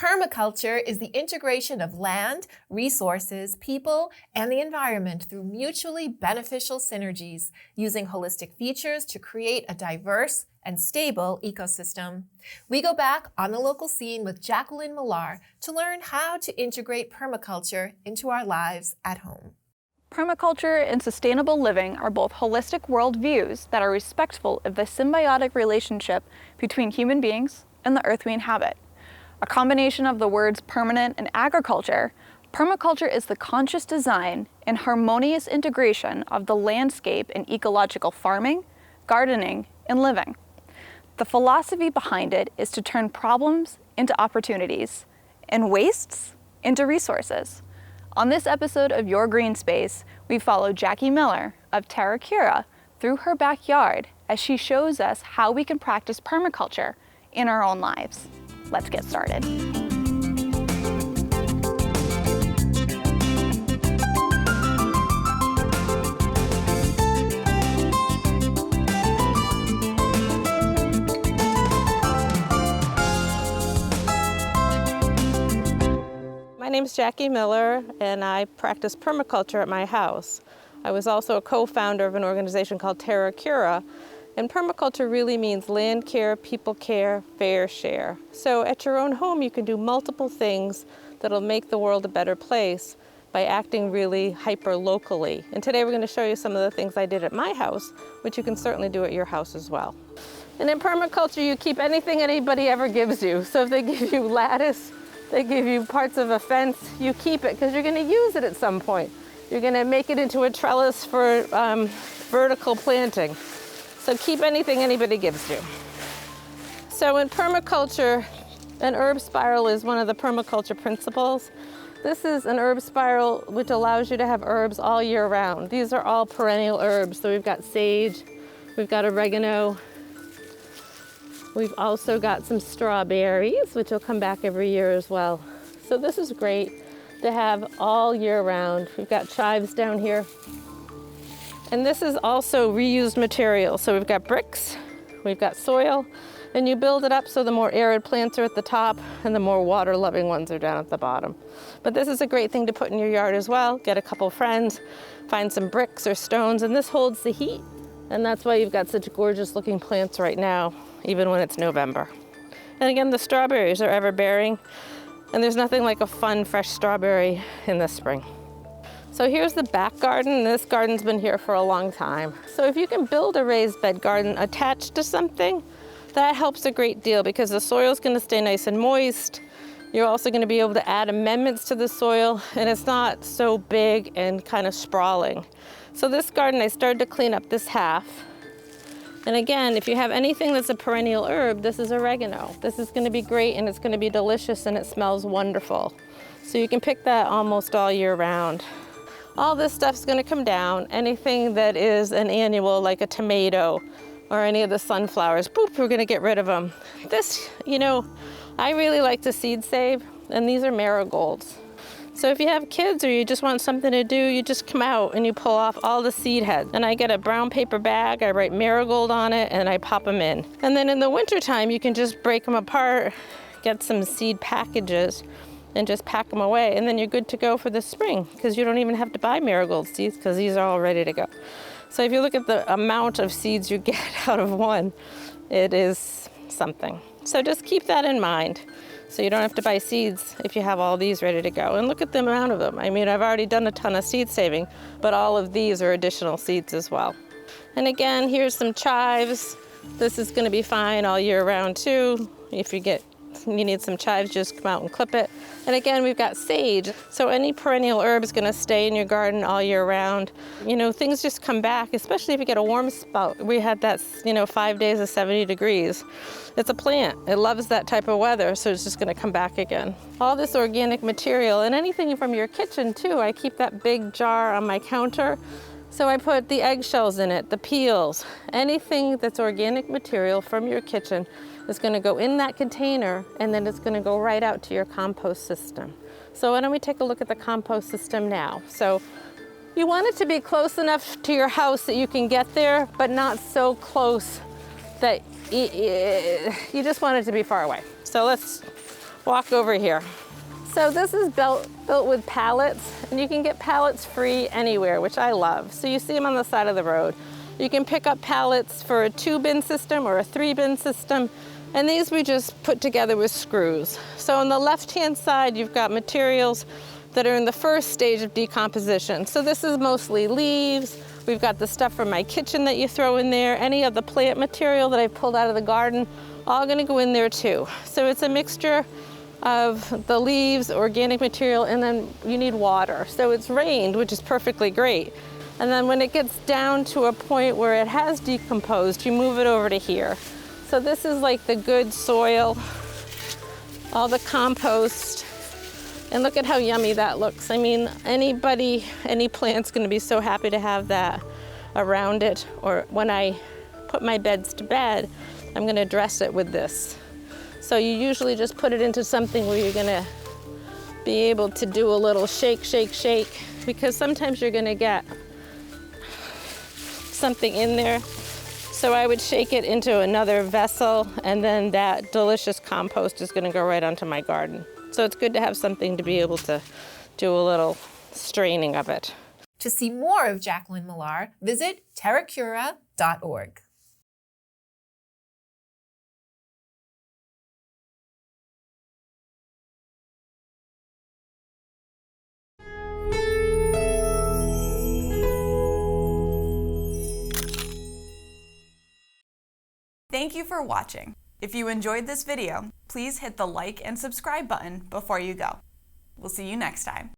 Permaculture is the integration of land, resources, people, and the environment through mutually beneficial synergies, using holistic features to create a diverse and stable ecosystem. We go back on the local scene with Jacqueline Millar to learn how to integrate permaculture into our lives at home. Permaculture and sustainable living are both holistic worldviews that are respectful of the symbiotic relationship between human beings and the earth we inhabit. A combination of the words permanent and agriculture, permaculture is the conscious design and harmonious integration of the landscape in ecological farming, gardening, and living. The philosophy behind it is to turn problems into opportunities and wastes into resources. On this episode of Your Green Space, we follow Jackie Millar of Terra Cura through her backyard as she shows us how we can practice permaculture in our own lives. Let's get started. My name is Jackie Millar, and I practice permaculture at my house. I was also a co-founder of an organization called Terra Cura, and permaculture really means land care, people care, fair share. So at your own home, you can do multiple things that'll make the world a better place by acting really hyper-locally. And today we're going to show you some of the things I did at my house, which you can certainly do at your house as well. And in permaculture, you keep anything anybody ever gives you. So if they give you lattice, they give you parts of a fence, you keep it because you're going to use it at some point. You're going to make it into a trellis for vertical planting. So keep anything anybody gives you. So in permaculture, an herb spiral is one of the permaculture principles. This is an herb spiral which allows you to have herbs all year round. These are all perennial herbs. So we've got sage, we've got oregano, we've also got some strawberries, which will come back every year as well. So this is great to have all year round. We've got chives down here. And this is also reused material. So we've got bricks, we've got soil, and you build it up so the more arid plants are at the top and the more water-loving ones are down at the bottom. But this is a great thing to put in your yard as well. Get a couple friends, find some bricks or stones, and this holds the heat. And that's why you've got such gorgeous looking plants right now, even when it's November. And again, the strawberries are ever-bearing, and there's nothing like a fun, fresh strawberry in the spring. So here's the back garden. This garden's been here for a long time. So if you can build a raised bed garden attached to something, that helps a great deal because the soil's going to stay nice and moist. You're also going to be able to add amendments to the soil, and it's not so big and kind of sprawling. So this garden, I started to clean up this half. And again, if you have anything that's a perennial herb, this is oregano. This is going to be great, and it's going to be delicious, and it smells wonderful. So you can pick that almost all year round. All this stuff's going to come down. Anything that is an annual, like a tomato or any of the sunflowers, boop, we're going to get rid of them. This, I really like to seed save, and these are marigolds. So if you have kids or you just want something to do, you just come out and you pull off all the seed heads. And I get a brown paper bag, I write marigold on it, and I pop them in. And then in the wintertime, you can just break them apart, get some seed packages, and just pack them away, and then you're good to go for the spring because you don't even have to buy marigold seeds because these are all ready to go. So if you look at the amount of seeds you get out of one, it is something. So just keep that in mind so you don't have to buy seeds if you have all these ready to go. And look at the amount of them. I mean, I've already done a ton of seed saving, but all of these are additional seeds as well. And again, here's some chives. This is going to be fine all year round too. If you need some chives, just come out and clip it. And again, we've got sage. So any perennial herb is going to stay in your garden all year round. Things just come back, especially if you get a warm spot. We had that, 5 days of 70 degrees. It's a plant. It loves that type of weather, so it's just going to come back again. All this organic material, and anything from your kitchen too. I keep that big jar on my counter. So I put the eggshells in it, the peels, anything that's organic material from your kitchen is going to go in that container, and then it's going to go right out to your compost system. So why don't we take a look at the compost system now? So you want it to be close enough to your house that you can get there, but not so close that you just want it to be far away. So let's walk over here. So this is built with pallets, and you can get pallets free anywhere, which I love. So you see them on the side of the road. You can pick up pallets for a 2-bin system or a 3-bin system, and these we just put together with screws. So on the left-hand side, you've got materials that are in the first stage of decomposition. So this is mostly leaves. We've got the stuff from my kitchen that you throw in there, any of the plant material that I pulled out of the garden, all gonna go in there too. So it's a mixture of the leaves, organic material, and then you need water. So it's rained, which is perfectly great. And then when it gets down to a point where it has decomposed, you move it over to here. So this is like the good soil, all the compost, and look at how yummy that looks. I mean, any plant's gonna be so happy to have that around it. Or when I put my beds to bed, I'm gonna dress it with this. So you usually just put it into something where you're gonna be able to do a little shake, shake, shake, because sometimes you're gonna get something in there. So I would shake it into another vessel, and then that delicious compost is gonna go right onto my garden. So it's good to have something to be able to do a little straining of it. To see more of Jacqueline Millar, visit terracura.org. Thank you for watching. If you enjoyed this video, please hit the like and subscribe button before you go. We'll see you next time.